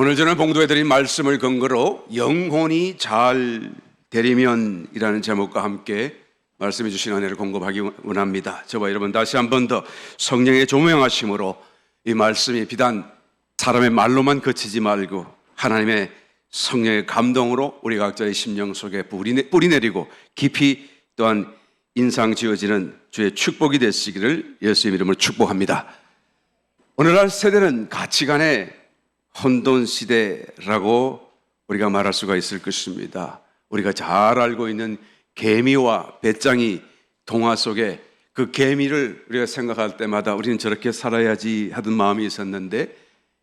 오늘 저는 봉독해드린 말씀을 근거로 영혼이 잘 되리면이라는 제목과 함께 말씀해 주신 은혜를 공급하기 원합니다. 저와 여러분 다시 한 번 더 성령의 조명하심으로 이 말씀이 비단 사람의 말로만 그치지 말고 하나님의 성령의 감동으로 우리 각자의 심령 속에 뿌리 내리고 깊이 또한 인상 지어지는 주의 축복이 되시기를 예수의 이름으로 축복합니다. 오늘날 세대는 가치관의 혼돈 시대라고 우리가 말할 수가 있을 것입니다. 우리가 잘 알고 있는 개미와 배짱이 동화 속에 그 개미를 우리가 생각할 때마다 우리는 저렇게 살아야지 하던 마음이 있었는데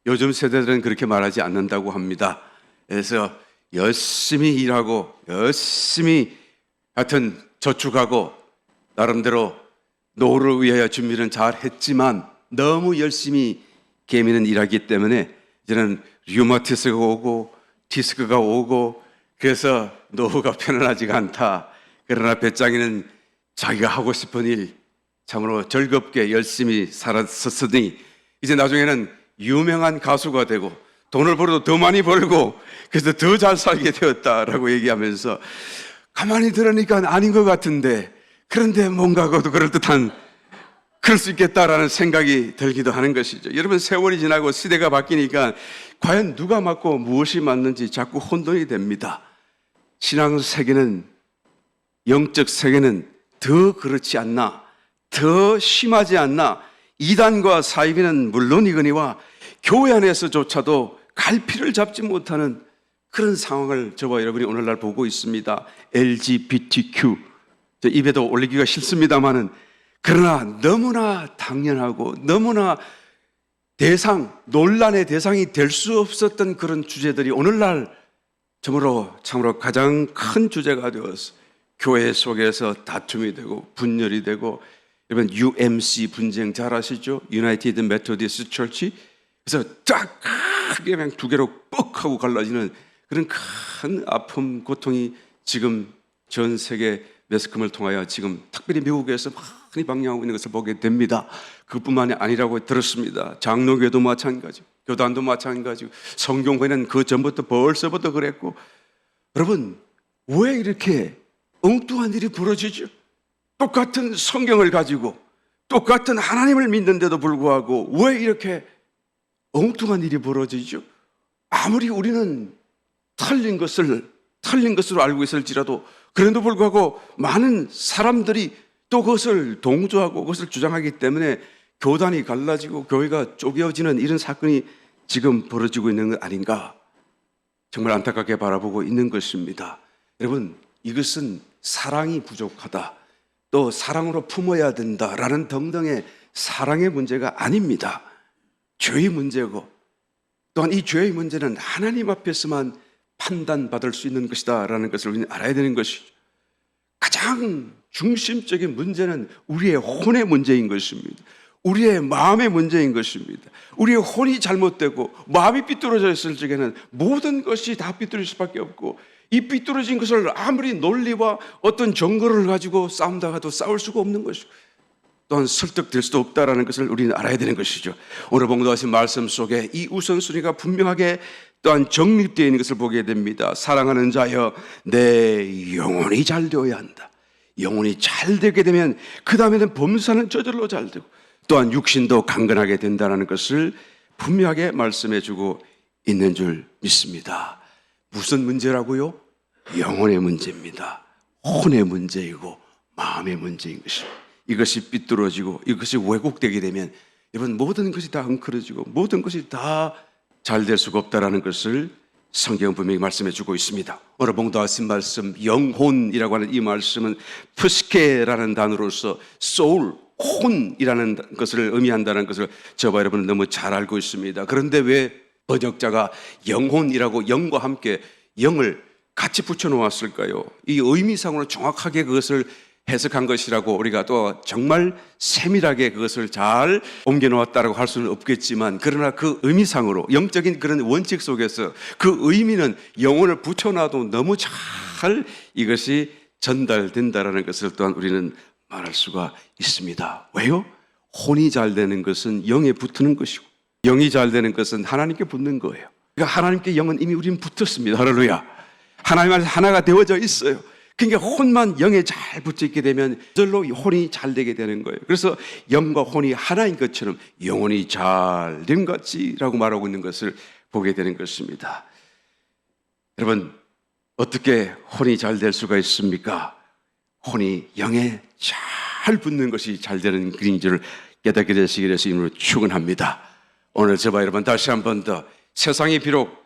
요즘 세대들은 그렇게 말하지 않는다고 합니다. 그래서 열심히 일하고 열심히 하여튼 저축하고 나름대로 노후를 위하여 준비는 잘 했지만 너무 열심히 개미는 일하기 때문에 이제는 류마티스가 오고 디스크가 오고 그래서 노후가 편안하지가 않다. 그러나 배짱이는 자기가 하고 싶은 일 참으로 즐겁게 열심히 살았으니 이제 나중에는 유명한 가수가 되고 돈을 벌어도 더 많이 벌고 그래서 더 잘 살게 되었다라고 얘기하면서 가만히 들으니까 아닌 것 같은데 그런데 뭔가 그것도 그럴듯한 그럴 수 있겠다라는 생각이 들기도 하는 것이죠. 여러분 세월이 지나고 시대가 바뀌니까 과연 누가 맞고 무엇이 맞는지 자꾸 혼돈이 됩니다. 신앙 세계는 영적 세계는 더 그렇지 않나 더 심하지 않나 이단과 사이비는 물론이거니와 교회 안에서조차도 갈피를 잡지 못하는 그런 상황을 저와 여러분이 오늘날 보고 있습니다. LGBTQ 입에도 올리기가 싫습니다만은 그러나 너무나 당연하고 너무나 논란의 대상이 될 수 없었던 그런 주제들이 오늘날 참으로 가장 큰 주제가 되어서 교회 속에서 다툼이 되고 분열이 되고 여러분 UMC 분쟁 잘 아시죠? United Methodist Church 그래서 딱 크게 그냥 두 개로 뻑 하고 갈라지는 그런 큰 아픔 고통이 지금 전 세계 매스컴을 통하여 지금 특별히 미국에서 많이 방영하고 있는 것을 보게 됩니다. 그뿐만이 아니라고 들었습니다. 장로교도 마찬가지고 교단도 마찬가지고 성경회는 그 전부터 벌써부터 그랬고 여러분 왜 이렇게 엉뚱한 일이 벌어지죠? 똑같은 성경을 가지고 똑같은 하나님을 믿는데도 불구하고 왜 이렇게 엉뚱한 일이 벌어지죠? 아무리 우리는 틀린 것으로 알고 있을지라도 그런데도 불구하고 많은 사람들이 또 그것을 동조하고 그것을 주장하기 때문에 교단이 갈라지고 교회가 쪼개어지는 이런 사건이 지금 벌어지고 있는 것 아닌가 정말 안타깝게 바라보고 있는 것입니다. 여러분 이것은 사랑이 부족하다 또 사랑으로 품어야 된다라는 등등의 사랑의 문제가 아닙니다. 죄의 문제고 또한 이 죄의 문제는 하나님 앞에서만 판단받을 수 있는 것이다 라는 것을 우리는 알아야 되는 것이죠. 가장 중심적인 문제는 우리의 혼의 문제인 것입니다. 우리의 마음의 문제인 것입니다. 우리의 혼이 잘못되고 마음이 삐뚤어져 있을 적에는 모든 것이 다 삐뚤어질 수밖에 없고 이 삐뚤어진 것을 아무리 논리와 어떤 증거를 가지고 싸운다가도 싸울 수가 없는 것이고 또한 설득될 수도 없다는 것을 우리는 알아야 되는 것이죠. 오늘 봉독하신 말씀 속에 이 우선순위가 분명하게 또한 정립되어 있는 것을 보게 됩니다. 사랑하는 자여 내 영혼이 잘 되어야 한다. 영혼이 잘 되게 되면 그 다음에는 범사는 저절로 잘 되고 또한 육신도 강건하게 된다는 것을 분명하게 말씀해 주고 있는 줄 믿습니다. 무슨 문제라고요? 영혼의 문제입니다. 혼의 문제이고 마음의 문제인 것입니다. 이것이 삐뚤어지고 이것이 왜곡되게 되면 여러분 모든 것이 다 엉클어지고 모든 것이 다 잘 될 수가 없다는 것을 성경은 분명히 말씀해 주고 있습니다. 오늘 봉독하신 말씀 영혼이라고 하는 이 말씀은 프스케라는 단어로서 soul, 혼이라는 것을 의미한다는 것을 저와 여러분은 너무 잘 알고 있습니다. 그런데 왜 번역자가 영혼이라고 영과 함께 영을 같이 붙여놓았을까요? 이 의미상으로 정확하게 그것을 해석한 것이라고 우리가 또 정말 세밀하게 그것을 잘 옮겨놓았다고 할 수는 없겠지만 그러나 그 의미상으로 영적인 그런 원칙 속에서 그 의미는 영혼을 붙여놔도 너무 잘 이것이 전달된다는 것을 또한 우리는 말할 수가 있습니다. 왜요? 혼이 잘 되는 것은 영에 붙는 것이고 영이 잘 되는 것은 하나님께 붙는 거예요. 그러니까 하나님께 영은 이미 우리는 붙었습니다. 할렐루야. 하나님 안에서 하나가 되어져 있어요. 그러니까 혼만 영에 잘 붙어있게 되면 저절로 혼이 잘 되게 되는 거예요. 그래서 영과 혼이 하나인 것처럼 영혼이 잘 된 것이라고 말하고 있는 것을 보게 되는 것입니다. 여러분, 어떻게 혼이 잘 될 수가 있습니까? 혼이 영에 잘 붙는 것이 잘 되는 그인 줄을 깨닫게 되시기 위해서 이름으로 축원합니다. 오늘 저와 여러분 다시 한 번 더 세상이 비록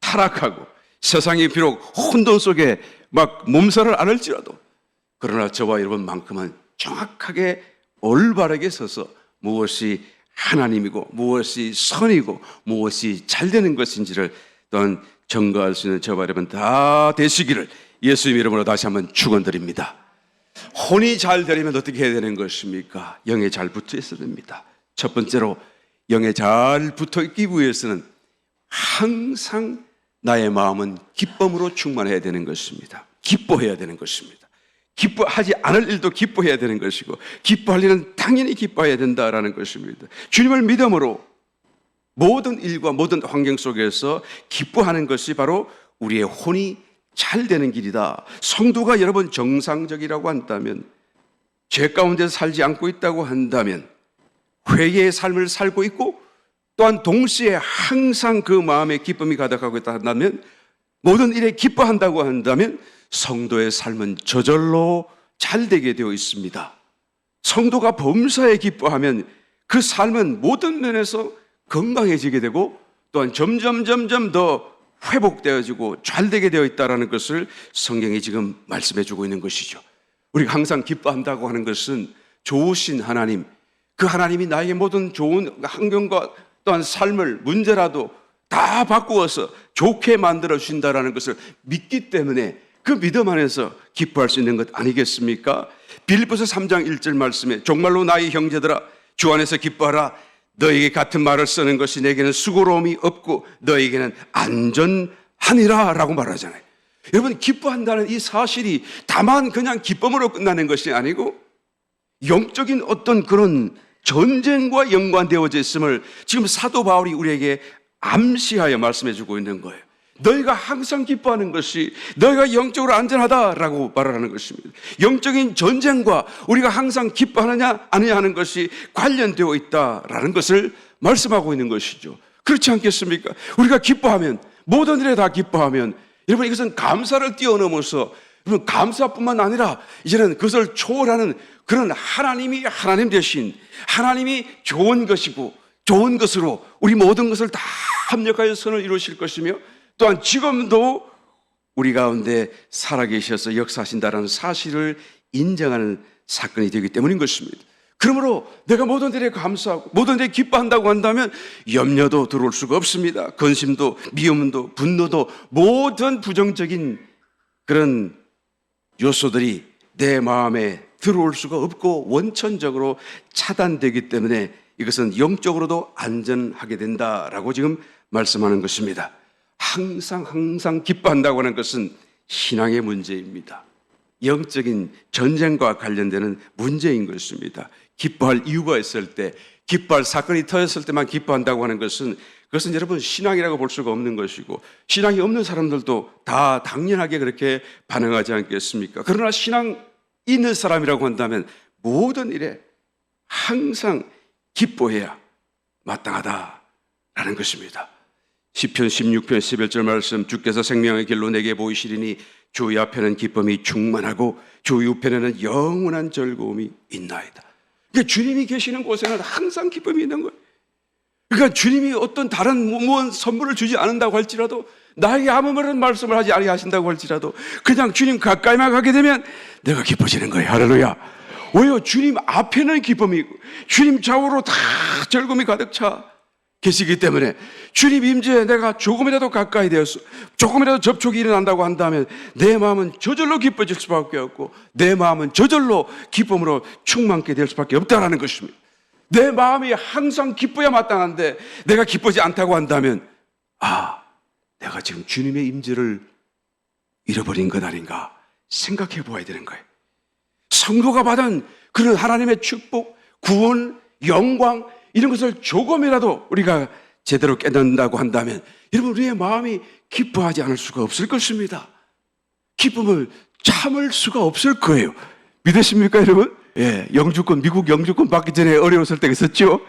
타락하고 세상이 비록 혼돈 속에 막 몸살을 앓을지라도 그러나 저와 여러분만큼은 정확하게 올바르게 서서 무엇이 하나님이고 무엇이 선이고 무엇이 잘 되는 것인지를 또한 증거할 수 있는 저와 여러분 다 되시기를 예수님 이름으로 다시 한번 축원드립니다. 혼이 잘 되려면 어떻게 해야 되는 것입니까? 영에 잘 붙어 있어야 됩니다. 첫 번째로 영에 잘 붙어 있기 위해서는 항상 나의 마음은 기쁨으로 충만해야 되는 것입니다. 기뻐해야 되는 것입니다. 기뻐하지 않을 일도 기뻐해야 되는 것이고 기뻐할 일은 당연히 기뻐해야 된다라는 것입니다. 주님을 믿음으로 모든 일과 모든 환경 속에서 기뻐하는 것이 바로 우리의 혼이 잘 되는 길이다. 성도가 여러분 정상적이라고 한다면, 죄 가운데 살지 않고 있다고 한다면, 회개의 삶을 살고 있고 또한 동시에 항상 그 마음에 기쁨이 가득하고 있다 한다면, 모든 일에 기뻐한다고 한다면 성도의 삶은 저절로 잘 되게 되어 있습니다. 성도가 범사에 기뻐하면 그 삶은 모든 면에서 건강해지게 되고 또한 점점 더 회복되어지고 잘 되게 되어 있다는 것을 성경이 지금 말씀해 주고 있는 것이죠. 우리가 항상 기뻐한다고 하는 것은 좋으신 하나님, 그 하나님이 나에게 모든 좋은 환경과 또한 삶을 문제라도 다 바꾸어서 좋게 만들어 주신다는 것을 믿기 때문에 그 믿음 안에서 기뻐할 수 있는 것 아니겠습니까? 빌립보서 3장 1절 말씀에 정말로 나의 형제들아 주 안에서 기뻐하라. 너에게 같은 말을 쓰는 것이 내게는 수고로움이 없고 너에게는 안전하니라 라고 말하잖아요. 여러분, 기뻐한다는 이 사실이 다만 그냥 기쁨으로 끝나는 것이 아니고 영적인 어떤 그런 전쟁과 연관되어져 있음을 지금 사도 바울이 우리에게 암시하여 말씀해 주고 있는 거예요. 너희가 항상 기뻐하는 것이 너희가 영적으로 안전하다라고 말하는 것입니다. 영적인 전쟁과 우리가 항상 기뻐하느냐 아니냐 하는 것이 관련되어 있다라는 것을 말씀하고 있는 것이죠. 그렇지 않겠습니까? 우리가 기뻐하면, 모든 일에 다 기뻐하면, 여러분 이것은 감사를 뛰어넘어서 여러분 감사뿐만 아니라 이제는 그것을 초월하는 그런 하나님이 하나님 대신 하나님이 좋은 것이고 좋은 것으로 우리 모든 것을 다 합력하여 선을 이루실 것이며 또한 지금도 우리 가운데 살아계셔서 역사하신다는 사실을 인정하는 사건이 되기 때문인 것입니다. 그러므로 내가 모든 일에 감사하고 모든 일에 기뻐한다고 한다면 염려도 들어올 수가 없습니다. 근심도, 미움도, 분노도, 모든 부정적인 그런 요소들이 내 마음에 들어올 수가 없고 원천적으로 차단되기 때문에 이것은 영적으로도 안전하게 된다라고 지금 말씀하는 것입니다. 항상 기뻐한다고 하는 것은 신앙의 문제입니다. 영적인 전쟁과 관련되는 문제인 것입니다. 기뻐할 이유가 있을 때, 기뻐할 사건이 터졌을 때만 기뻐한다고 하는 것은 그것은 여러분 신앙이라고 볼 수가 없는 것이고 신앙이 없는 사람들도 다 당연하게 그렇게 반응하지 않겠습니까? 그러나 신앙 있는 사람이라고 한다면 모든 일에 항상 기뻐해야 마땅하다라는 것입니다. 시편 16편 11절 말씀, 주께서 생명의 길로 내게 보이시리니 주의 앞에는 기쁨이 충만하고 주의 우편에는 영원한 즐거움이 있나이다. 그러니까 주님이 계시는 곳에는 항상 기쁨이 있는 거예요. 그러니까 주님이 어떤 다른 무언 선물을 주지 않는다고 할지라도, 나에게 아무런 말씀을 하지 아니하신다고 할지라도 그냥 주님 가까이만 가게 되면 내가 기뻐지는 거예요. 할렐루야. 왜요? 주님 앞에는 기쁨이 있고 주님 좌우로 다 즐거움이 가득 차 계시기 때문에 주님 임재에 내가 조금이라도 가까이 되어서 조금이라도 접촉이 일어난다고 한다면 내 마음은 저절로 기뻐질 수밖에 없고 내 마음은 저절로 기쁨으로 충만케 될 수밖에 없다는 것입니다. 내 마음이 항상 기뻐야 마땅한데 내가 기쁘지 않다고 한다면 내가 지금 주님의 임재를 잃어버린 것 아닌가 생각해 보아야 되는 거예요. 성도가 받은 그런 하나님의 축복, 구원, 영광 이런 것을 조금이라도 우리가 제대로 깨닫는다고 한다면 여러분 우리의 마음이 기뻐하지 않을 수가 없을 것입니다. 기쁨을 참을 수가 없을 거예요. 믿으십니까 여러분? 예, 영주권, 미국 영주권 받기 전에 어려웠을 때가 있었죠.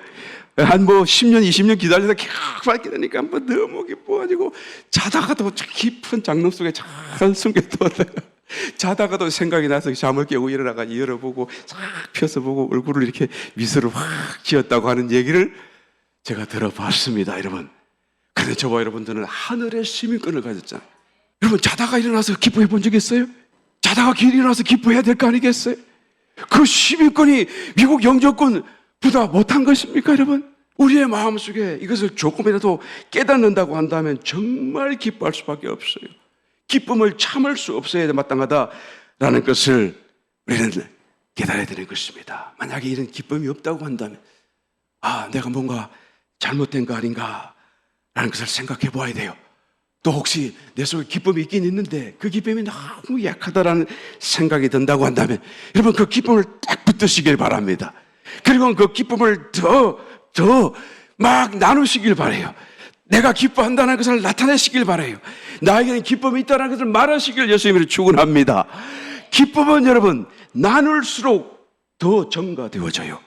한 10년, 20년 기다리다 캬 받게 되니까 너무 기뻐가지고 자다가도 깊은 장롱 속에 잘 숨겨두었다가 자다가도 생각이 나서 잠을 깨고 일어나가 열어보고 싹 펴서 보고 얼굴을 이렇게 미소를 확 지었다고 하는 얘기를 제가 들어봤습니다, 여러분. 그런데 저와 여러분들은 하늘의 시민권을 가졌잖아요. 여러분 자다가 일어나서 기뻐해 본 적 있어요? 자다가 일어나서 기뻐해야 될 거 아니겠어요? 그 시민권이 미국 영주권보다 못한 것입니까, 여러분? 우리의 마음속에 이것을 조금이라도 깨닫는다고 한다면 정말 기뻐할 수밖에 없어요. 기쁨을 참을 수 없어야 마땅하다라는 것을 우리는 깨달아야 되는 것입니다. 만약에 이런 기쁨이 없다고 한다면 내가 뭔가 잘못된 거 아닌가 라는 것을 생각해 보아야 돼요. 또 혹시 내 속에 기쁨이 있긴 있는데 그 기쁨이 너무 약하다라는 생각이 든다고 한다면 여러분 그 기쁨을 딱 붙드시길 바랍니다. 그리고 그 기쁨을 더 막 나누시길 바라요. 내가 기뻐한다는 것을 나타내시길 바라요. 나에게는 기쁨이 있다는 것을 말하시길 예수님으로 축원합니다. 기쁨은 여러분 나눌수록 더 증가되어져요.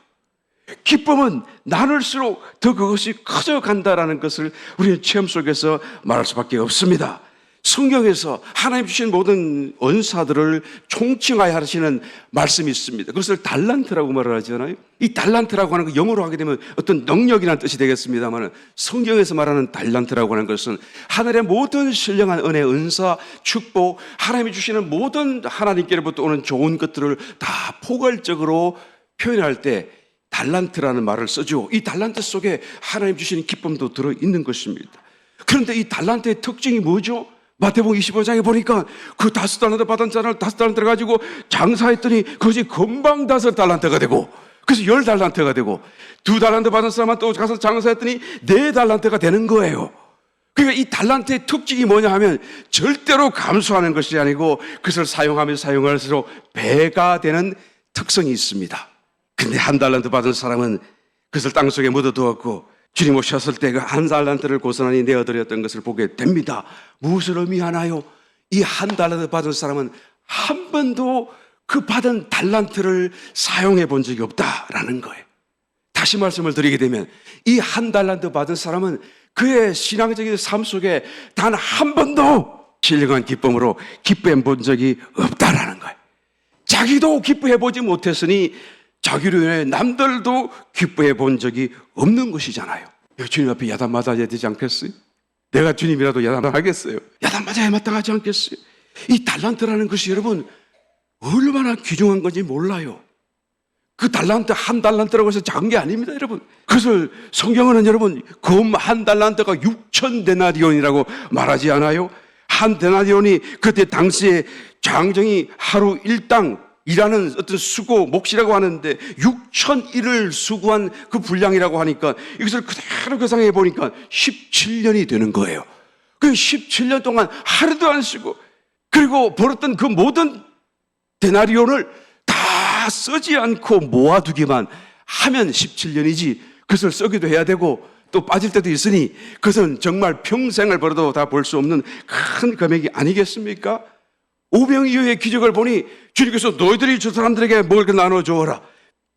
기쁨은 나눌수록 더 그것이 커져간다는 것을 우리의 체험 속에서 말할 수밖에 없습니다. 성경에서 하나님 주신 모든 은사들을 총칭하여 하시는 말씀이 있습니다. 그것을 달란트라고 말을 하잖아요. 이 달란트라고 하는 거 영어로 하게 되면 어떤 능력이라는 뜻이 되겠습니다만 성경에서 말하는 달란트라고 하는 것은 하늘의 모든 신령한 은혜, 은사, 축복, 하나님이 주시는 모든 하나님께로부터 오는 좋은 것들을 다 포괄적으로 표현할 때 달란트라는 말을 쓰죠. 이 달란트 속에 하나님 주시는 기쁨도 들어있는 것입니다. 그런데 이 달란트의 특징이 뭐죠? 마태복음 25장에 보니까 그 5달란트 받은 자를 5달란트를 가지고 장사했더니 그것이 금방 5달란트가 되고 그래서 10달란트가 되고 2달란트 받은 사람은 또 가서 장사했더니 4달란트가 되는 거예요. 그러니까 이 달란트의 특징이 뭐냐 하면 절대로 감소하는 것이 아니고 그것을 사용하면 사용할수록 배가 되는 특성이 있습니다. 근데 1달란트 받은 사람은 그것을 땅속에 묻어두었고 주님 오셨을 때 그 1달란트를 고스란히 내어드렸던 것을 보게 됩니다. 무엇을 의미하나요? 이 1달란트 받은 사람은 한 번도 그 받은 달란트를 사용해 본 적이 없다라는 거예요. 다시 말씀을 드리게 되면 이 1달란트 받은 사람은 그의 신앙적인 삶 속에 단 한 번도 신령한 기쁨으로 기뻐해 본 적이 없다라는 거예요. 자기도 기뻐해 보지 못했으니 자기로 인해 남들도 기뻐해 본 적이 없는 것이잖아요. 주님 앞에 야단 맞아야 되지 않겠어요? 내가 주님이라도 야단을 하겠어요? 야단 맞아야 마땅하지 않겠어요? 이 달란트라는 것이 여러분 얼마나 귀중한 건지 몰라요. 그 달란트 1달란트라고 해서 작은 게 아닙니다, 여러분. 그것을 성경은 여러분 금 1달란트가 6,000데나리온이라고 말하지 않아요? 1데나리온이 그때 당시에 장정이 하루 일당 일하는 어떤 수고, 몫이라고 하는데 6,001을 수고한 그 분량이라고 하니까 이것을 그대로 계산해 보니까 17년이 되는 거예요. 그 17년 동안 하루도 안 쉬고 그리고 벌었던 그 모든 데나리온을 다 쓰지 않고 모아두기만 하면 17년이지 그것을 쓰기도 해야 되고 또 빠질 때도 있으니 그것은 정말 평생을 벌어도 다 볼 수 없는 큰 금액이 아니겠습니까? 오병 이후의 기적을 보니 주님께서 너희들이 저 사람들에게 뭘 나눠주어라.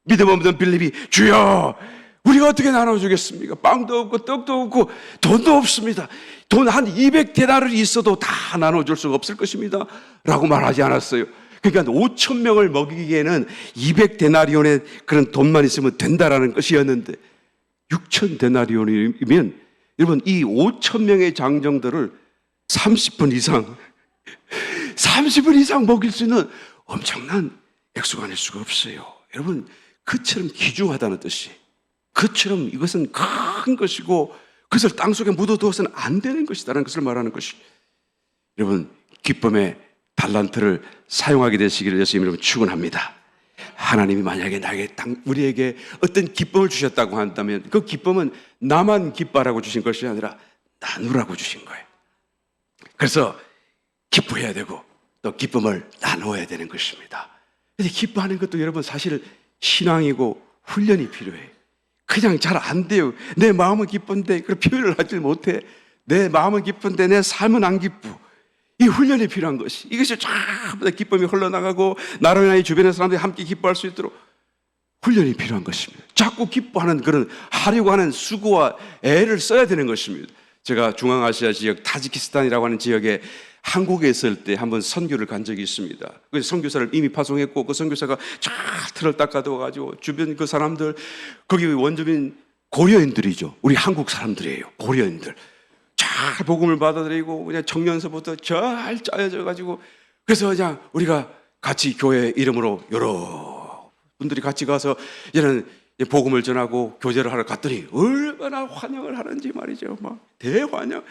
믿음 없는 빌립이 주여 우리가 어떻게 나눠주겠습니까? 빵도 없고 떡도 없고 돈도 없습니다. 돈 한 200데나를 있어도 다 나눠줄 수가 없을 것입니다 라고 말하지 않았어요. 그러니까 5,000명을 먹이기에는 200데나리온의 그런 돈만 있으면 된다라는 것이었는데 6,000데나리온이면 여러분 이 5,000명의 장정들을 30분 이상 먹일 수 있는 엄청난 액수가 아닐 수가 없어요. 여러분 그처럼 귀중하다는 뜻이 그처럼 이것은 큰 것이고 그것을 땅속에 묻어두어서는 안 되는 것이다라는 것을 말하는 것이 여러분 기쁨의 달란트를 사용하게 되시기를 예수님 이름으로 축원합니다. 하나님이 만약에 우리에게 어떤 기쁨을 주셨다고 한다면 그 기쁨은 나만 기뻐하라고 주신 것이 아니라 나누라고 주신 거예요. 그래서 기뻐해야 되고 또 기쁨을 나누어야 되는 것입니다. 근데 기뻐하는 것도 여러분 사실 신앙이고 훈련이 필요해요. 그냥 잘 안 돼요. 내 마음은 기쁜데 그 표현을 하지 못해. 내 마음은 기쁜데 내 삶은 안 기쁘. 이 훈련이 필요한 것이, 이것이 전부 다 기쁨이 흘러나가고 나로 인하여 주변의 사람들이 함께 기뻐할 수 있도록 훈련이 필요한 것입니다. 자꾸 기뻐하는 그런 하려고 하는 수고와 애를 써야 되는 것입니다. 제가 중앙아시아 지역 타지키스탄이라고 하는 지역에 한국에 있을 때 한번 선교를 간 적이 있습니다. 그 선교사를 이미 파송했고 그 선교사가 쫙 틀을 닦아둬가지고 주변 그 사람들, 거기 원주민 고려인들이죠. 우리 한국 사람들이에요. 고려인들. 잘 복음을 받아들이고 그냥 청년서부터 잘 짜여져가지고, 그래서 그냥 우리가 같이 교회 이름으로 여러 분들이 같이 가서 이제는 복음을 전하고 교제를 하러 갔더니 얼마나 환영을 하는지 말이죠. 막 대환영.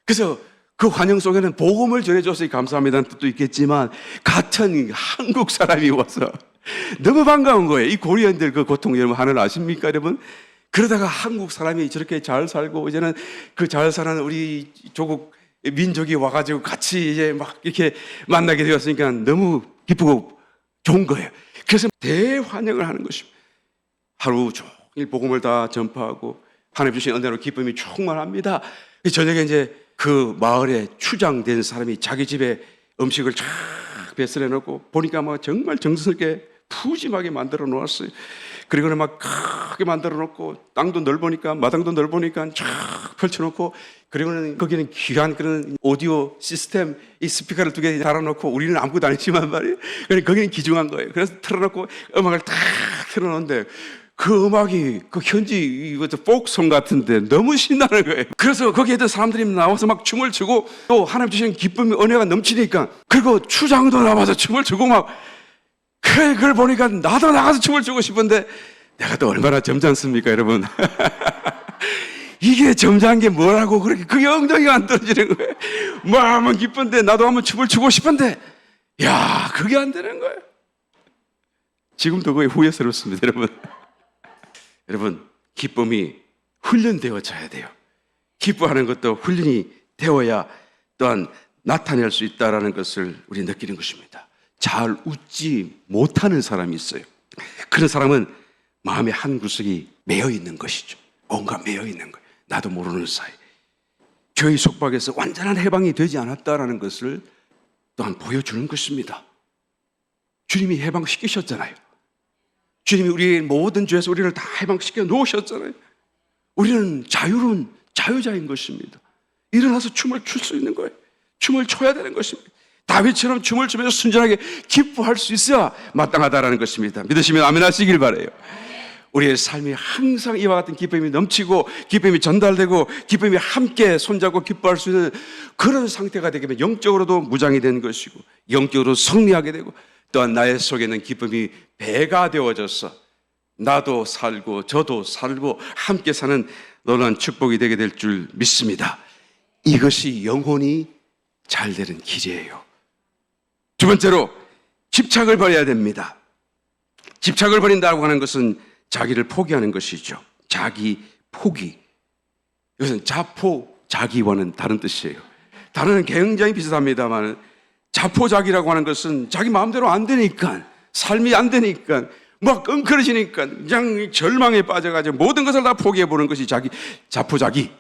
그래서 그 환영 속에는 복음을 전해줘서 감사합니다는 뜻도 있겠지만 같은 한국 사람이 와서 너무 반가운 거예요. 이 고려인들 그 고통 여러분 하늘 아십니까 여러분? 그러다가 한국 사람이 저렇게 잘 살고 이제는 그 잘 사는 우리 조국 민족이 와가지고 같이 이제 막 이렇게 만나게 되었으니까 너무 기쁘고 좋은 거예요. 그래서 대환영을 하는 것입니다. 하루 종일 복음을 다 전파하고 하나님 주신 은혜로 기쁨이 충만합니다. 저녁에 이제 그 마을에 추장된 사람이 자기 집에 음식을 쫙 배설해 놓고 보니까 막 정말 정성스럽게 푸짐하게 만들어 놓았어요. 그리고는 막 크게 만들어 놓고 땅도 넓으니까 마당도 넓으니까 쫙 펼쳐 놓고, 그리고는 거기는 귀한 그런 오디오 시스템 이 스피커를 2개 달아 놓고, 우리는 아무것도 아니지만 말이에요. 그러니까 거기는 귀중한 거예요. 그래서 틀어 놓고 음악을 딱 틀어 놓는데 그 음악이 그 현지 포크송 같은데 너무 신나는 거예요. 그래서 거기에 있던 사람들이 나와서 막 춤을 추고, 또 하나님 주신 기쁨이 은혜가 넘치니까, 그리고 추장도 나와서 춤을 추고 막, 그걸 보니까 나도 나가서 춤을 추고 싶은데 내가 또 얼마나 점잖습니까 여러분. 이게 점잖은 게 뭐라고 그렇게 그게 엉덩이가 안 떨어지는 거예요. 마음은 기쁜데 나도 한번 춤을 추고 싶은데 야 그게 안 되는 거예요. 지금도 그게 후회스럽습니다 여러분. 여러분 기쁨이 훈련되어져야 돼요. 기뻐하는 것도 훈련이 되어야 또한 나타낼 수 있다는 것을 우리 느끼는 것입니다. 잘 웃지 못하는 사람이 있어요. 그런 사람은 마음의 한 구석이 매여 있는 것이죠. 뭔가 매여 있는 거예요. 나도 모르는 사이. 죄의 속박에서 완전한 해방이 되지 않았다는 것을 또한 보여주는 것입니다. 주님이 해방시키셨잖아요. 주님이 우리의 모든 죄에서 우리를 다 해방시켜 놓으셨잖아요. 우리는 자유로운 자유자인 것입니다. 일어나서 춤을 출 수 있는 거예요. 춤을 춰야 되는 것입니다. 다윗처럼 춤을 추면서 순전하게 기뻐할 수 있어야 마땅하다는 것입니다. 믿으시면 아멘 하시길 바라요. 우리의 삶이 항상 이와 같은 기쁨이 넘치고 기쁨이 전달되고 기쁨이 함께 손잡고 기뻐할 수 있는 그런 상태가 되게 영적으로도 무장이 된 것이고 영적으로 승리하게 되고, 또한 나의 속에 있는 기쁨이 배가 되어져서 나도 살고 저도 살고 함께 사는 놀라운 축복이 되게 될 줄 믿습니다. 이것이 영혼이 잘 되는 길이에요. 두 번째로 집착을 버려야 됩니다. 집착을 버린다고 하는 것은 자기를 포기하는 것이죠. 자기 포기. 이것은 자포자기와는 다른 뜻이에요. 단어는 굉장히 비슷합니다만 자포자기라고 하는 것은 자기 마음대로 안 되니까, 삶이 안 되니까, 막 끙그러지니까 그냥 절망에 빠져가지고 모든 것을 다 포기해보는 것이 자포자기.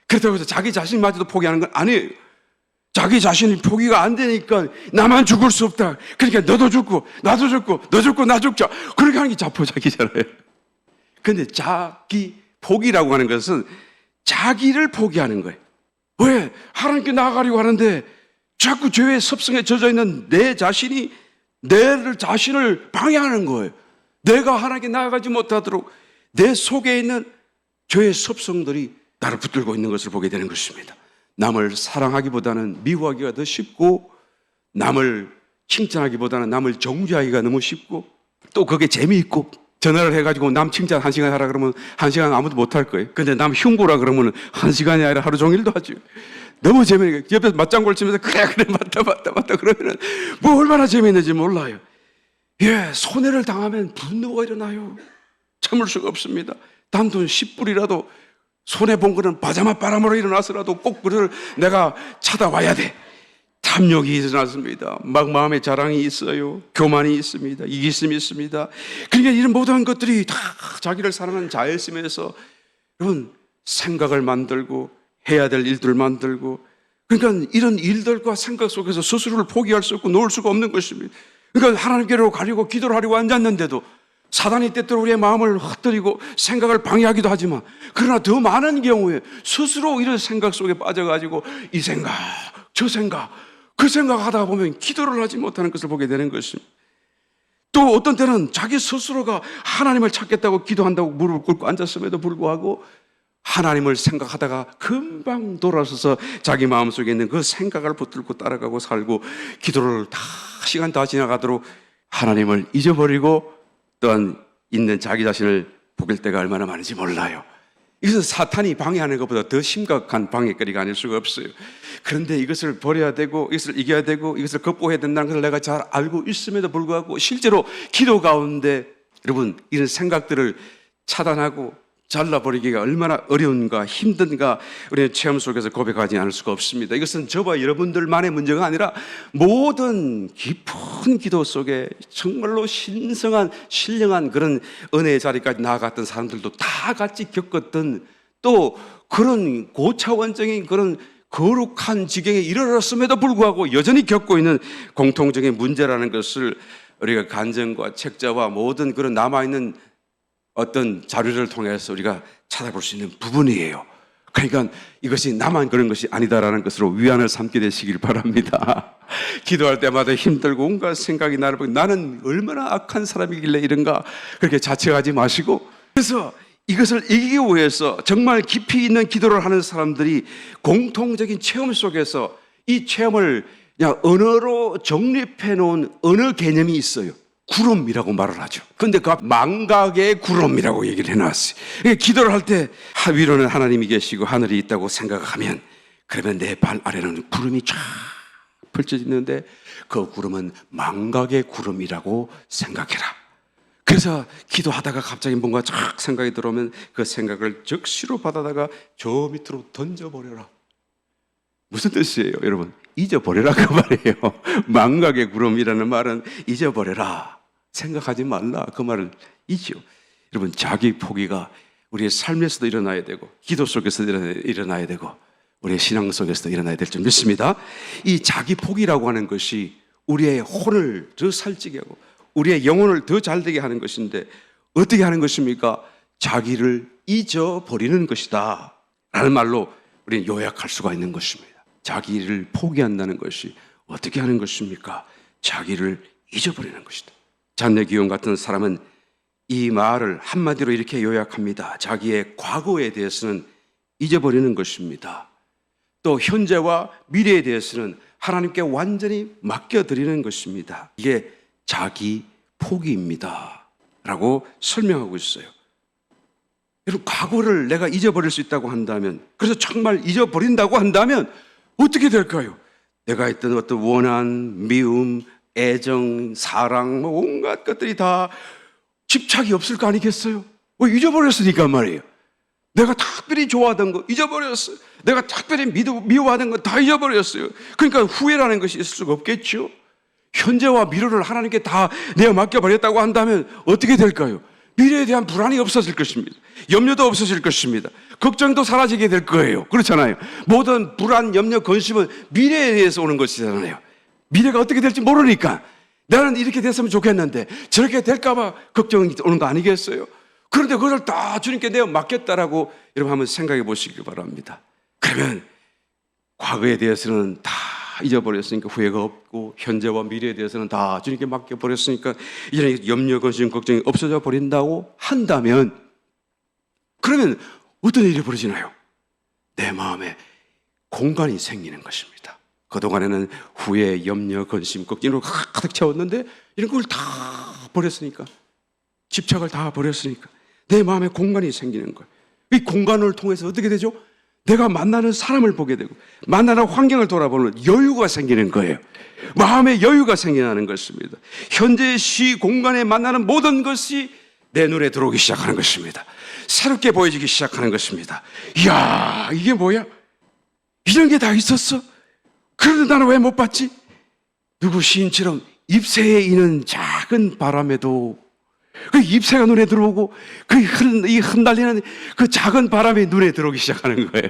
그렇다고 해서 자기 자신마저도 포기하는 건 아니에요. 자기 자신이 포기가 안 되니까 나만 죽을 수 없다. 그러니까 너도 죽고 나도 죽고 너 죽고 나 죽자. 그렇게 하는 게 자포자기잖아요. 그런데 자기 포기라고 하는 것은 자기를 포기하는 거예요. 왜? 하나님께 나아가려고 하는데 자꾸 죄의 습성에 젖어 있는 내 자신이 내 자신을 방해하는 거예요. 내가 하나님께 나아가지 못하도록 내 속에 있는 죄의 습성들이 나를 붙들고 있는 것을 보게 되는 것입니다. 남을 사랑하기보다는 미워하기가 더 쉽고, 남을 칭찬하기보다는 남을 정죄하기가 너무 쉽고, 또 그게 재미있고, 전화를 해가지고 남 칭찬 1시간 하라 그러면 1시간 아무도 못할 거예요. 근데 남 흉보라 그러면 1시간이 아니라 하루 종일도 하죠. 너무 재미있는 거예요. 옆에서 맞장구를 치면서 그래 맞다 그러면 뭐 얼마나 재미있는지 몰라요. 예, 손해를 당하면 분노가 일어나요. 참을 수가 없습니다. 단돈 10불이라도 손해본 거는 바자마 바람으로 일어나서라도 꼭 그를 내가 찾아와야 돼. 다 탐욕이 일어났습니다. 막 마음에 자랑이 있어요. 교만이 있습니다. 이기심이 있습니다. 그러니까 이런 모든 것들이 다 자기를 사랑하는 자애심에서 여러분 생각을 만들고 해야 될 일들을 만들고, 그러니까 이런 일들과 생각 속에서 스스로를 포기할 수 없고 놓을 수가 없는 것입니다. 그러니까 하나님께로 가려고 기도를 하려고 앉았는데도 사단이 때때로 우리의 마음을 흩뜨리고 생각을 방해하기도 하지만, 그러나 더 많은 경우에 스스로 이런 생각 속에 빠져가지고 이 생각 저 생각 그 생각하다 보면 기도를 하지 못하는 것을 보게 되는 것입니다. 또 어떤 때는 자기 스스로가 하나님을 찾겠다고 기도한다고 무릎을 꿇고 앉았음에도 불구하고 하나님을 생각하다가 금방 돌아서서 자기 마음속에 있는 그 생각을 붙들고 따라가고 살고, 기도를 다 시간 다 지나가도록 하나님을 잊어버리고 또한 있는 자기 자신을 보길 때가 얼마나 많은지 몰라요. 이것은 사탄이 방해하는 것보다 더 심각한 방해거리가 아닐 수가 없어요. 그런데 이것을 버려야 되고 이것을 이겨야 되고 이것을 극복해야 된다는 것을 내가 잘 알고 있음에도 불구하고 실제로 기도 가운데 여러분 이런 생각들을 차단하고 잘라버리기가 얼마나 어려운가 힘든가 우리의 체험 속에서 고백하지 않을 수가 없습니다. 이것은 저와 여러분들만의 문제가 아니라 모든 깊은 기도 속에 정말로 신령한 그런 은혜의 자리까지 나아갔던 사람들도 다 같이 겪었던, 또 그런 고차원적인 그런 거룩한 지경에 이르렀음에도 불구하고 여전히 겪고 있는 공통적인 문제라는 것을 우리가 간증과 책자와 모든 그런 남아있는 어떤 자료를 통해서 우리가 찾아볼 수 있는 부분이에요. 그러니까 이것이 나만 그런 것이 아니다라는 것으로 위안을 삼게 되시길 바랍니다. 기도할 때마다 힘들고 온갖 생각이 나를 보고 나는 얼마나 악한 사람이길래 이런가 그렇게 자책하지 마시고, 그래서 이것을 이기기 위해서 정말 깊이 있는 기도를 하는 사람들이 공통적인 체험 속에서 이 체험을 그냥 언어로 정립해 놓은 언어 개념이 있어요. 구름이라고 말을 하죠. 그런데 그 망각의 구름이라고 얘기를 해놨어요. 기도를 할 때 위로는 하나님이 계시고 하늘이 있다고 생각하면, 그러면 내 발 아래는 구름이 쫙 펼쳐지는데 그 구름은 망각의 구름이라고 생각해라. 그래서 기도하다가 갑자기 뭔가 쫙 생각이 들어오면 그 생각을 적시로 받아다가 저 밑으로 던져버려라. 무슨 뜻이에요, 여러분? 잊어버려라 그 말이에요. 망각의 구름이라는 말은 잊어버려라, 생각하지 말라 그 말을 이죠. 여러분 자기 포기가 우리의 삶에서도 일어나야 되고 기도 속에서도 일어나야 되고 우리의 신앙 속에서도 일어나야 될 줄 믿습니다. 이 자기 포기라고 하는 것이 우리의 혼을 더 살찌게 하고 우리의 영혼을 더 잘되게 하는 것인데, 어떻게 하는 것입니까? 자기를 잊어버리는 것이다 라는 말로 우리는 요약할 수가 있는 것입니다. 자기를 포기한다는 것이 어떻게 하는 것입니까? 자기를 잊어버리는 것이다. 잔내기용 같은 사람은 이 말을 한마디로 이렇게 요약합니다. 자기의 과거에 대해서는 잊어버리는 것입니다. 또 현재와 미래에 대해서는 하나님께 완전히 맡겨드리는 것입니다. 이게 자기 포기입니다 라고 설명하고 있어요. 여러분 과거를 내가 잊어버릴 수 있다고 한다면, 그래서 정말 잊어버린다고 한다면 어떻게 될까요? 내가 했던 어떤 원한, 미움, 애정, 사랑, 온갖 것들이 다 집착이 없을 거 아니겠어요? 잊어버렸으니까 말이에요. 내가 특별히 좋아하던 거 잊어버렸어요. 내가 특별히 미워하던 거 다 잊어버렸어요. 그러니까 후회라는 것이 있을 수가 없겠죠. 현재와 미래를 하나님께 다 내어 맡겨버렸다고 한다면 어떻게 될까요? 미래에 대한 불안이 없어질 것입니다. 염려도 없어질 것입니다. 걱정도 사라지게 될 거예요. 그렇잖아요. 모든 불안, 염려, 근심은 미래에 대해서 오는 것이잖아요. 미래가 어떻게 될지 모르니까 나는 이렇게 됐으면 좋겠는데 저렇게 될까봐 걱정이 오는 거 아니겠어요? 그런데 그걸 다 주님께 내어 맡겼다라고 여러분 한번 생각해 보시기 바랍니다. 그러면 과거에 대해서는 다 잊어버렸으니까 후회가 없고, 현재와 미래에 대해서는 다 주님께 맡겨버렸으니까 이제는 염려, 근심, 걱정이 없어져 버린다고 한다면, 그러면 어떤 일이 벌어지나요? 내 마음에 공간이 생기는 것입니다. 그동안에는 후회, 염려, 근심, 걱정으로 가득 채웠는데 이런 걸 다 버렸으니까, 집착을 다 버렸으니까 내 마음에 공간이 생기는 거예요. 이 공간을 통해서 어떻게 되죠? 내가 만나는 사람을 보게 되고 만나는 환경을 돌아보는 여유가 생기는 거예요. 마음의 여유가 생겨나는 것입니다. 현재 시 공간에 만나는 모든 것이 내 눈에 들어오기 시작하는 것입니다. 새롭게 보여지기 시작하는 것입니다. 이야, 이게 뭐야? 이런 게 다 있었어? 그런데 나는 왜 못 봤지? 누구 시인처럼 잎새에 이는 작은 바람에도 그 잎새가 눈에 들어오고 이 흩날리는 그 작은 바람이 눈에 들어오기 시작하는 거예요.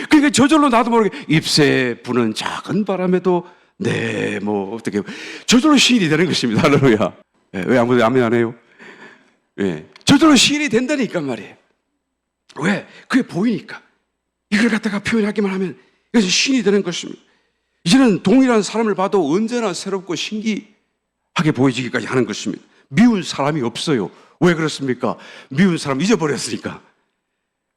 그러니까 저절로 나도 모르게 잎새에 부는 작은 바람에도 어떻게 저절로 시인이 되는 것입니다. 할렐루야. 왜 아무도 아멘 안 해요? 저절로 시인이 된다니까 말이에요. 왜? 그게 보이니까. 이걸 갖다가 표현하기만 하면 그래서 시인이 되는 것입니다. 이제는 동일한 사람을 봐도 언제나 새롭고 신기하게 보여지기까지 하는 것입니다. 미운 사람이 없어요. 왜 그렇습니까? 미운 사람 잊어버렸으니까.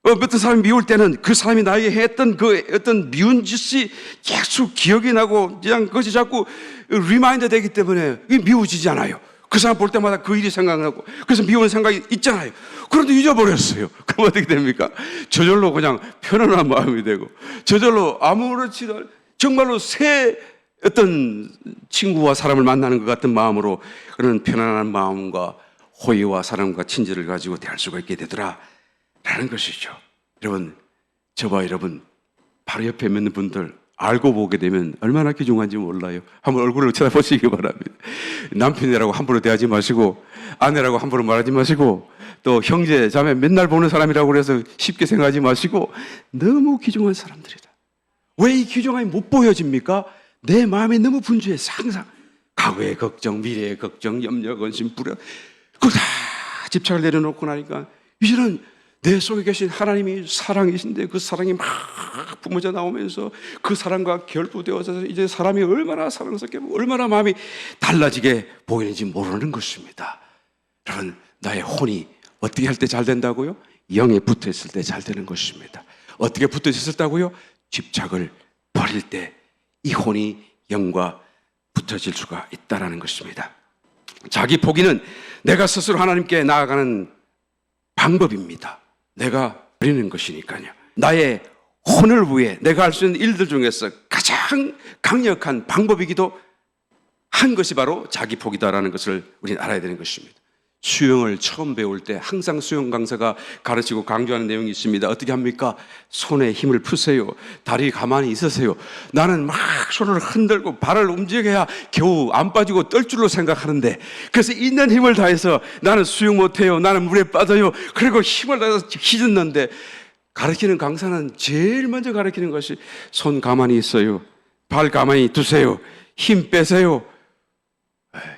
어떤 사람이 미울 때는 그 사람이 나에게 했던 그 어떤 미운 짓이 계속 기억이 나고 그냥 그것이 자꾸 리마인드 되기 때문에 미워지지 않아요. 그 사람 볼 때마다 그 일이 생각나고 그래서 미운 생각이 있잖아요. 그런데 잊어버렸어요. 그럼 어떻게 됩니까? 저절로 그냥 편안한 마음이 되고 저절로 아무렇지도 않은 정말로 새 어떤 친구와 사람을 만나는 것 같은 마음으로 그런 편안한 마음과 호의와 사랑과 친절을 가지고 대할 수가 있게 되더라 라는 것이죠. 여러분, 저와 여러분 바로 옆에 있는 분들 알고 보게 되면 얼마나 귀중한지 몰라요. 한번 얼굴을 쳐다보시기 바랍니다. 남편이라고 함부로 대하지 마시고 아내라고 함부로 말하지 마시고 또 형제, 자매 맨날 보는 사람이라고 그래서 쉽게 생각하지 마시고 너무 귀중한 사람들이다. 왜 이 귀중함이 못 보여집니까? 내 마음이 너무 분주해서 항상 과거의 걱정, 미래의 걱정, 염려, 근심, 불안 그거 다 집착을 내려놓고 나니까 이제는 내 속에 계신 하나님이 사랑이신데 그 사랑이 막 뿜어져 나오면서 그 사랑과 결부되어서 이제 사람이 얼마나 사랑스럽게 얼마나 마음이 달라지게 보이는지 모르는 것입니다. 여러분, 나의 혼이 어떻게 할 때 잘 된다고요? 영에 붙어 있을 때 잘 되는 것입니다. 어떻게 붙어 있었다고요? 집착을 버릴 때 이 혼이 영과 붙어질 수가 있다는 것입니다. 자기 포기는 내가 스스로 하나님께 나아가는 방법입니다. 내가 버리는 것이니까요. 나의 혼을 위해 내가 할 수 있는 일들 중에서 가장 강력한 방법이기도 한 것이 바로 자기 포기다라는 것을 우리는 알아야 되는 것입니다. 수영을 처음 배울 때 항상 수영 강사가 가르치고 강조하는 내용이 있습니다. 어떻게 합니까? 손에 힘을 푸세요. 다리 가만히 있으세요. 나는 막 손을 흔들고 발을 움직여야 겨우 안 빠지고 뜰 줄로 생각하는데 그래서 있는 힘을 다해서 나는 수영 못해요. 나는 물에 빠져요. 그리고 힘을 다해서 휘젓는데 가르치는 강사는 제일 먼저 가르치는 것이 손 가만히 있어요. 발 가만히 두세요. 힘 빼세요.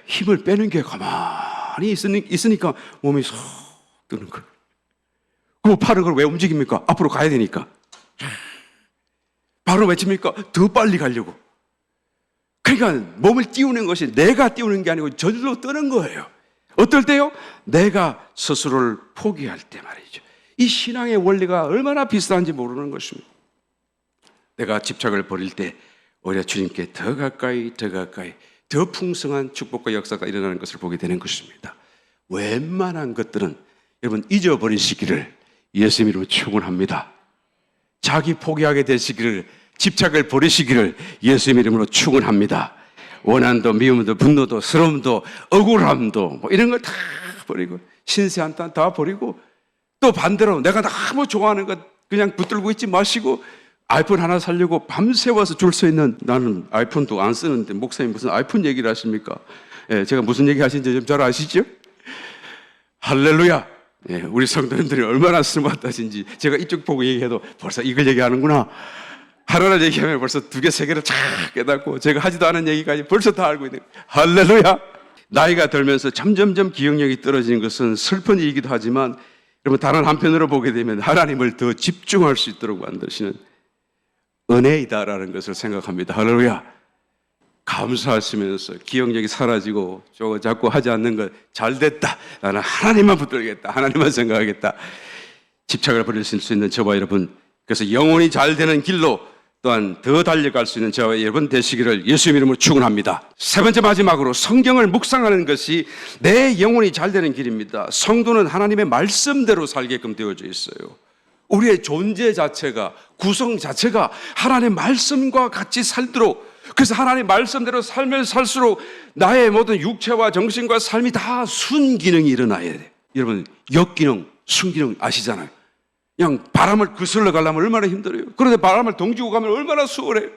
힘을 빼는 게 가만히 있으니까 몸이 쏙 뜨는 거예요. 그 팔은 그걸 왜 움직입니까? 앞으로 가야 되니까. 바로 외칩니까? 더 빨리 가려고. 그러니까 몸을 띄우는 것이 내가 띄우는 게 아니고 저절로 뜨는 거예요. 어떨 때요? 내가 스스로를 포기할 때 말이죠. 이 신앙의 원리가 얼마나 비슷한지 모르는 것입니다. 내가 집착을 버릴 때 오히려 주님께 더 가까이 더 풍성한 축복과 역사가 일어나는 것을 보게 되는 것입니다. 웬만한 것들은 여러분 잊어버리시기를 예수님 이름으로 축원합니다. 자기 포기하게 되시기를 집착을 버리시기를 예수님 이름으로 축원합니다. 원한도 미움도 분노도 서러움도 억울함도 이런 걸 다 버리고 신세한탄 다 버리고 또 반대로 내가 너무 좋아하는 것 그냥 붙들고 있지 마시고 아이폰 하나 사려고 밤새워서 줄 서 있는 나는 아이폰도 안 쓰는데 목사님 무슨 아이폰 얘기를 하십니까? 제가 무슨 얘기 하시는지 좀 잘 아시죠? 할렐루야. 우리 성도님들이 얼마나 스마트하신지 제가 이쪽 보고 얘기해도 벌써 이걸 얘기하는구나. 하나를 얘기하면 벌써 두 개, 세 개를 쫙 깨닫고 제가 하지도 않은 얘기까지 벌써 다 알고 있는 할렐루야. 나이가 들면서 점점점 기억력이 떨어지는 것은 슬픈 일이기도 하지만 여러분 다른 한편으로 보게 되면 하나님을 더 집중할 수 있도록 만드시는 은혜이다라는 것을 생각합니다. 할렐루야. 감사하시면서 기억력이 사라지고 저거 자꾸 하지 않는 것 잘됐다. 나는 하나님만 붙들겠다. 하나님만 생각하겠다. 집착을 버리실 수 있는 저와 여러분, 그래서 영혼이 잘 되는 길로 또한 더 달려갈 수 있는 저와 여러분 되시기를 예수님 이름으로 축원합니다. 세 번째 마지막으로 성경을 묵상하는 것이 내 영혼이 잘 되는 길입니다. 성도는 하나님의 말씀대로 살게끔 되어져 있어요. 우리의 존재 자체가 구성 자체가 하나님의 말씀과 같이 살도록 그래서 하나님의 말씀대로 살면 살수록 나의 모든 육체와 정신과 삶이 다 순기능이 일어나야 돼요. 여러분 역기능, 순기능 아시잖아요. 그냥 바람을 거슬러 가려면 얼마나 힘들어요. 그런데 바람을 동지고 가면 얼마나 수월해요.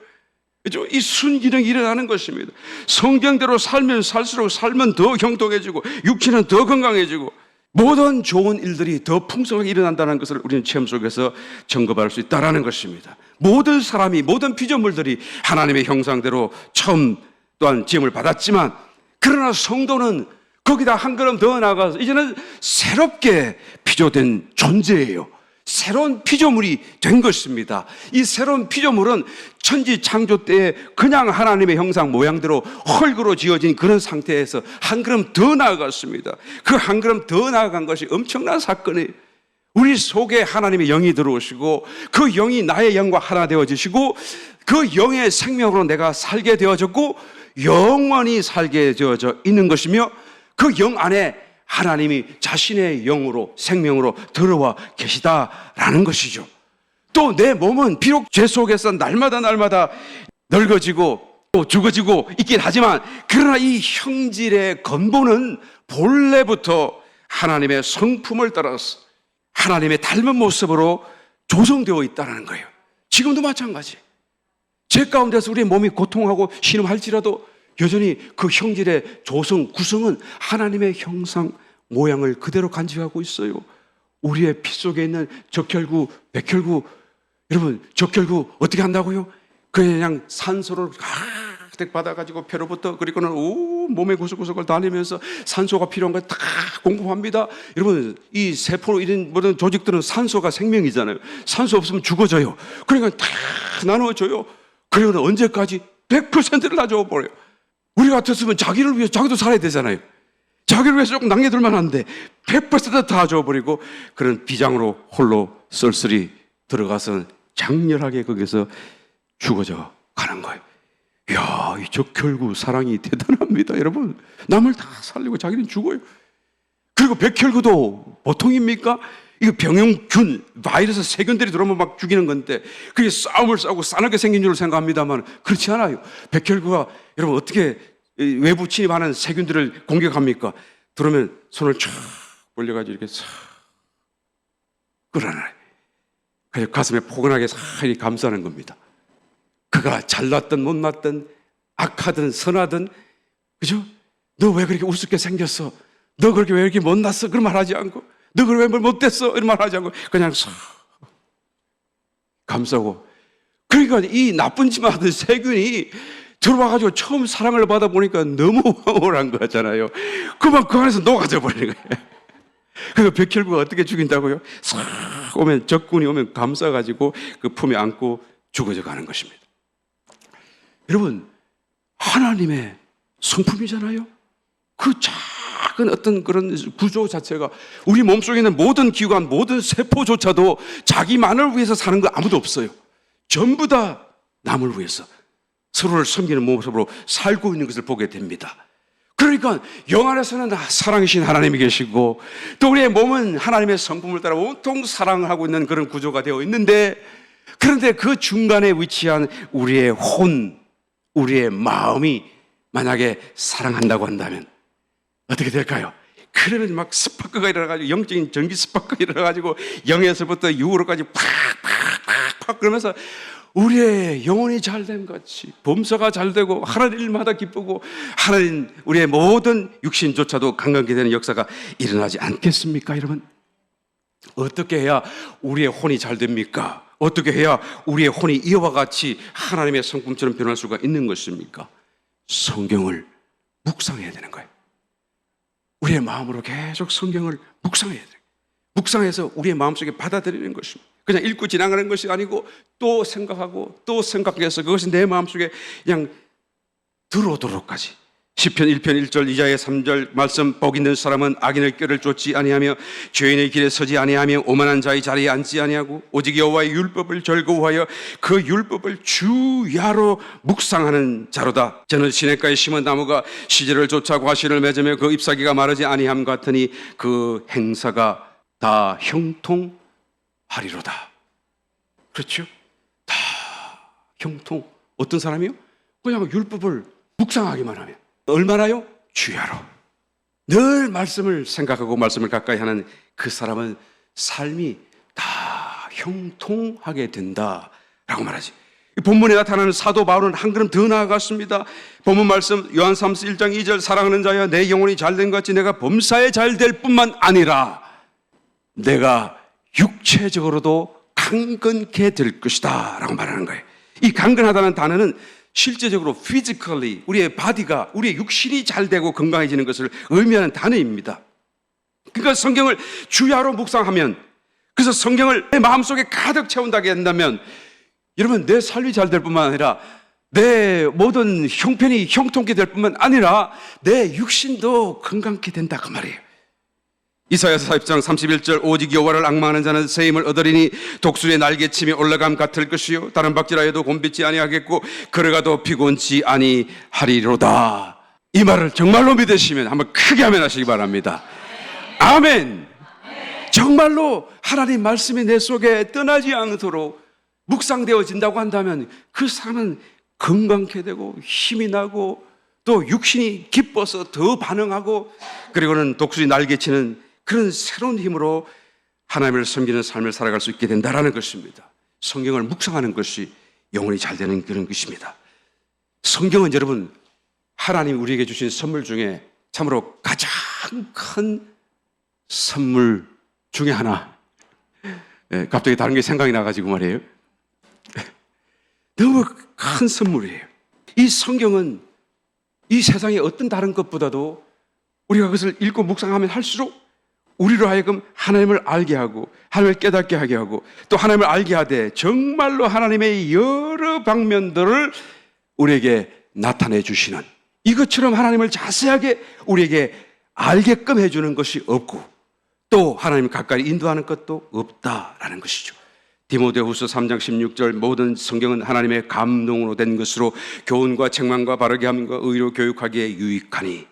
그죠? 이 순기능이 일어나는 것입니다. 성경대로 살면 살수록 삶은 더 형통해지고 육체는 더 건강해지고 모든 좋은 일들이 더 풍성하게 일어난다는 것을 우리는 체험 속에서 점검할 수 있다는 것입니다. 모든 사람이, 모든 피조물들이 하나님의 형상대로 처음 또한 지음을 받았지만, 그러나 성도는 거기다 한 걸음 더 나아가서 이제는 새롭게 피조된 존재예요. 새로운 피조물이 된 것입니다. 이 새로운 피조물은 천지 창조 때에 그냥 하나님의 형상 모양대로 흙으로 지어진 그런 상태에서 한 걸음 더 나아갔습니다. 그 한 걸음 더 나아간 것이 엄청난 사건이에요. 우리 속에 하나님의 영이 들어오시고 그 영이 나의 영과 하나 되어지시고 그 영의 생명으로 내가 살게 되어졌고 영원히 살게 되어져 있는 것이며, 그 영 안에 하나님이 자신의 영으로 생명으로 들어와 계시다라는 것이죠. 또 내 몸은 비록 죄 속에서 날마다 늙어지고 또 죽어지고 있긴 하지만, 그러나 이 형질의 근본은 본래부터 하나님의 성품을 따라서 하나님의 닮은 모습으로 조성되어 있다는 거예요. 지금도 마찬가지. 죄 가운데서 우리의 몸이 고통하고 신음할지라도 여전히 그 형질의 조성, 구성은 하나님의 형상, 모양을 그대로 간직하고 있어요. 우리의 피 속에 있는 적혈구, 백혈구, 여러분 적혈구 어떻게 한다고요? 그냥 산소를 가득 받아가지고 폐로부터 그리고는 몸의 구석구석을 다니면서 산소가 필요한 걸 다 공급합니다. 여러분 이 세포로 이런 모든 조직들은 산소가 생명이잖아요. 산소 없으면 죽어져요. 그러니까 다 나눠줘요. 그리고는 언제까지? 100%를 다 줘버려요. 우리 같았으면 자기를 위해서 자기도 살아야 되잖아요. 자기를 위해서 조금 남겨둘만 한데 100%다 줘버리고 그런 비장으로 홀로 쓸쓸히 들어가서 장렬하게 거기서 죽어져 가는 거예요. 이야, 이 적혈구 사랑이 대단합니다. 여러분, 남을 다 살리고 자기는 죽어요. 그리고 백혈구도 보통입니까? 이거 병용균, 바이러스, 세균들이 들어오면 막 죽이는 건데 그게 싸움을 싸우고 싸늘하게 생긴 줄 생각합니다만 그렇지 않아요. 백혈구가 여러분 어떻게 외부 침입하는 세균들을 공격합니까? 들어오면 손을 쫙 벌려가지고 이렇게 싹 끌어놔요. 그래서 가슴에 포근하게 싹 이렇게 감싸는 겁니다. 그가 잘났든 못났든 악하든 선하든, 그죠? 너 왜 그렇게 우습게 생겼어? 너 그렇게 왜 이렇게 못났어? 그런 말 하지 않고, 너 그렇게 왜 못됐어? 이런 말 하지 않고 그냥 싹 감싸고. 그러니까 이 나쁜 짓 하던 세균이 들어와가지고 처음 사랑을 받아보니까 너무 황홀한 거잖아요. 그만 그 안에서 녹아져 버리는 거예요. 그래서 백혈구가 어떻게 죽인다고요? 싹 오면, 적군이 오면 감싸가지고 그 품에 안고 죽어져 가는 것입니다. 여러분, 하나님의 성품이잖아요. 그 작은 어떤 그런 구조 자체가 우리 몸속에 있는 모든 기관, 모든 세포조차도 자기만을 위해서 사는 거 아무도 없어요. 전부 다 남을 위해서 서로를 섬기는 모습으로 살고 있는 것을 보게 됩니다. 그러니까 영 안에서는 사랑이신 하나님이 계시고 또 우리의 몸은 하나님의 성품을 따라 온통 사랑하고 있는 그런 구조가 되어 있는데, 그런데 그 중간에 위치한 우리의 혼, 우리의 마음이 만약에 사랑한다고 한다면 어떻게 될까요? 그러면 막 스파크가 일어나가지고, 영적인 전기 스파크가 일어나가지고 영에서부터 육으로까지 팍팍팍팍 그러면서 우리의 영혼이 잘된 같이 범사가 잘되고 하나님 일마다 기쁘고 하나님 우리의 모든 육신조차도 강건케 되는 역사가 일어나지 않겠습니까? 여러분, 어떻게 해야 우리의 혼이 잘 됩니까? 어떻게 해야 우리의 혼이 이와 같이 하나님의 성품처럼 변할 수가 있는 것입니까? 성경을 묵상해야 되는 거예요. 우리의 마음으로 계속 성경을 묵상해야 돼요. 묵상해서 우리의 마음속에 받아들이는 것입니다. 그냥 읽고 지나가는 것이 아니고 또 생각하고 또 생각해서 그것이 내 마음속에 그냥 들어오도록까지. 시편 1편 1절 이사야 3절 말씀, 복 있는 사람은 악인의 꾀를 쫓지 아니하며 죄인의 길에 서지 아니하며 오만한 자의 자리에 앉지 아니하고 오직 여호와의 율법을 즐거워하여 그 율법을 주야로 묵상하는 자로다. 저는 시냇가에 심은 나무가 시절을 쫓아 과실을 맺으며 그 잎사귀가 마르지 아니함 같으니 그 행사가 다 형통하리로다. 그렇죠? 다 형통. 어떤 사람이요? 그냥 율법을 묵상하기만 하면 얼마나요? 주야로. 늘 말씀을 생각하고 말씀을 가까이 하는 그 사람은 삶이 다 형통하게 된다라고 말하지. 본문에 나타나는 사도 바울은 한 걸음 더 나아갔습니다. 본문 말씀 요한 3서 1장 2절 사랑하는 자여 내 영혼이 잘된 것 같이 내가 범사에 잘될 뿐만 아니라 내가 육체적으로도 강건케 될 것이다 라고 말하는 거예요. 이 강건하다는 단어는 실제적으로 physically 우리의 바디가 우리의 육신이 잘되고 건강해지는 것을 의미하는 단어입니다. 그러니까 성경을 주야로 묵상하면, 그래서 성경을 내 마음속에 가득 채운다게 한다면 여러분 내 삶이 잘 될 뿐만 아니라 내 모든 형편이 형통케 될 뿐만 아니라 내 육신도 건강케 된다 그 말이에요. 이사야서 40장 31절 오직 여호와를 앙망하는 자는 새 힘을 얻으리니 독수리의 날개침이 올라감 같을 것이요 다른 박질하여도 곤빛지 아니하겠고 걸어가도 피곤치 아니하리로다. 이 말을 정말로 믿으시면 한번 크게 아멘 하시기 바랍니다. 아멘. 정말로 하나님 말씀이 내 속에 떠나지 않도록 묵상되어진다고 한다면 그 사람은 건강케 되고 힘이 나고 또 육신이 기뻐서 더 반응하고 그리고는 독수리 날개치는 그런 새로운 힘으로 하나님을 섬기는 삶을 살아갈 수 있게 된다는 것입니다. 성경을 묵상하는 것이 영혼이 잘 되는 그런 것입니다. 성경은 여러분 하나님이 우리에게 주신 선물 중에 참으로 가장 큰 선물 중에 하나. 갑자기 다른 게 생각이 나가지고 말이에요. 너무 큰 선물이에요. 이 성경은 이 세상의 어떤 다른 것보다도 우리가 그것을 읽고 묵상하면 할수록 우리로 하여금 하나님을 알게 하고 하나님을 깨닫게 하게 하고 또 하나님을 알게 하되 정말로 하나님의 여러 방면들을 우리에게 나타내 주시는, 이것처럼 하나님을 자세하게 우리에게 알게끔 해주는 것이 없고 또 하나님 가까이 인도하는 것도 없다라는 것이죠. 디모데후서 3장 16절 모든 성경은 하나님의 감동으로 된 것으로 교훈과 책망과 바르게 함과 의로 교육하기에 유익하니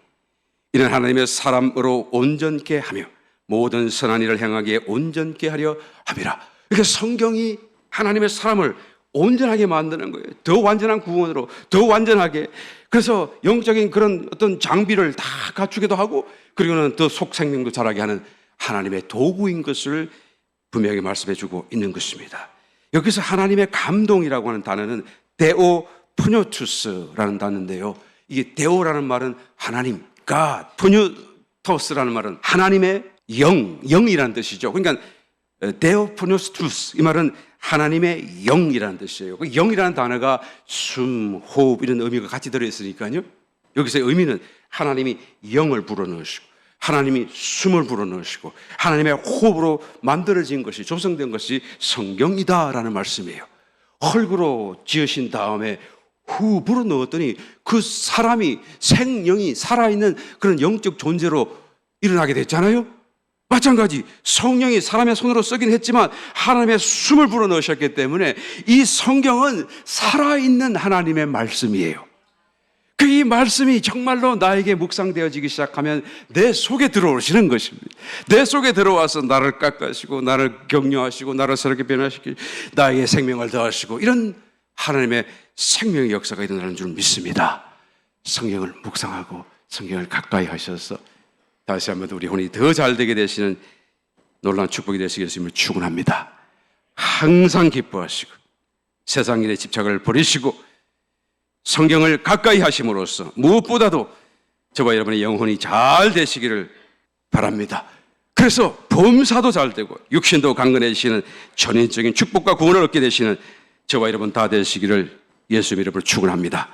이는 하나님의 사람으로 온전케 하며 모든 선한 일을 행하기에 온전케 하려 함이라. 그러니까 성경이 하나님의 사람을 온전하게 만드는 거예요. 더 완전한 구원으로 더 완전하게. 그래서 영적인 그런 어떤 장비를 다 갖추기도 하고 그리고는 더 속생명도 자라게 하는 하나님의 도구인 것을 분명히 말씀해 주고 있는 것입니다. 여기서 하나님의 감동이라고 하는 단어는 데오푸뇨투스라는 단어인데요. 이게 데오라는 말은 하나님, God, 푸뇨토스라는 말은 하나님의 영이라는 뜻이죠. 그러니까 데오푸뇨투스 이 말은 하나님의 영이라는 뜻이에요. 그 영이라는 단어가 숨, 호흡 이런 의미가 같이 들어있으니까요. 여기서의 의미는 하나님이 영을 불어넣으시고 하나님이 숨을 불어넣으시고 하나님의 호흡으로 만들어진 것이 조성된 것이 성경이다라는 말씀이에요. 흙으로 지으신 다음에 후 불어넣었더니 그 사람이 생명이 살아있는 그런 영적 존재로 일어나게 됐잖아요. 마찬가지 성령이 사람의 손으로 쓰긴 했지만 하나님의 숨을 불어넣으셨기 때문에 이 성경은 살아있는 하나님의 말씀이에요. 그 이 말씀이 정말로 나에게 묵상되어지기 시작하면 내 속에 들어오시는 것입니다. 내 속에 들어와서 나를 깎아시고 나를 격려하시고 나를 새롭게 변화시키고 나에게 생명을 더하시고 이런 하나님의 생명의 역사가 일어나는 줄 믿습니다. 성경을 묵상하고 성경을 가까이 하셔서 다시 한번 우리 혼이 더 잘되게 되시는 놀라운 축복이 되시길 주님을 축원합니다. 항상 기뻐하시고 세상 일에 집착을 버리시고 성경을 가까이 하심으로써 무엇보다도 저와 여러분의 영혼이 잘 되시기를 바랍니다. 그래서 범사도 잘 되고 육신도 강건해지시는 전인적인 축복과 구원을 얻게 되시는 저와 여러분 다 되시기를 예수님 이름으로 축원합니다.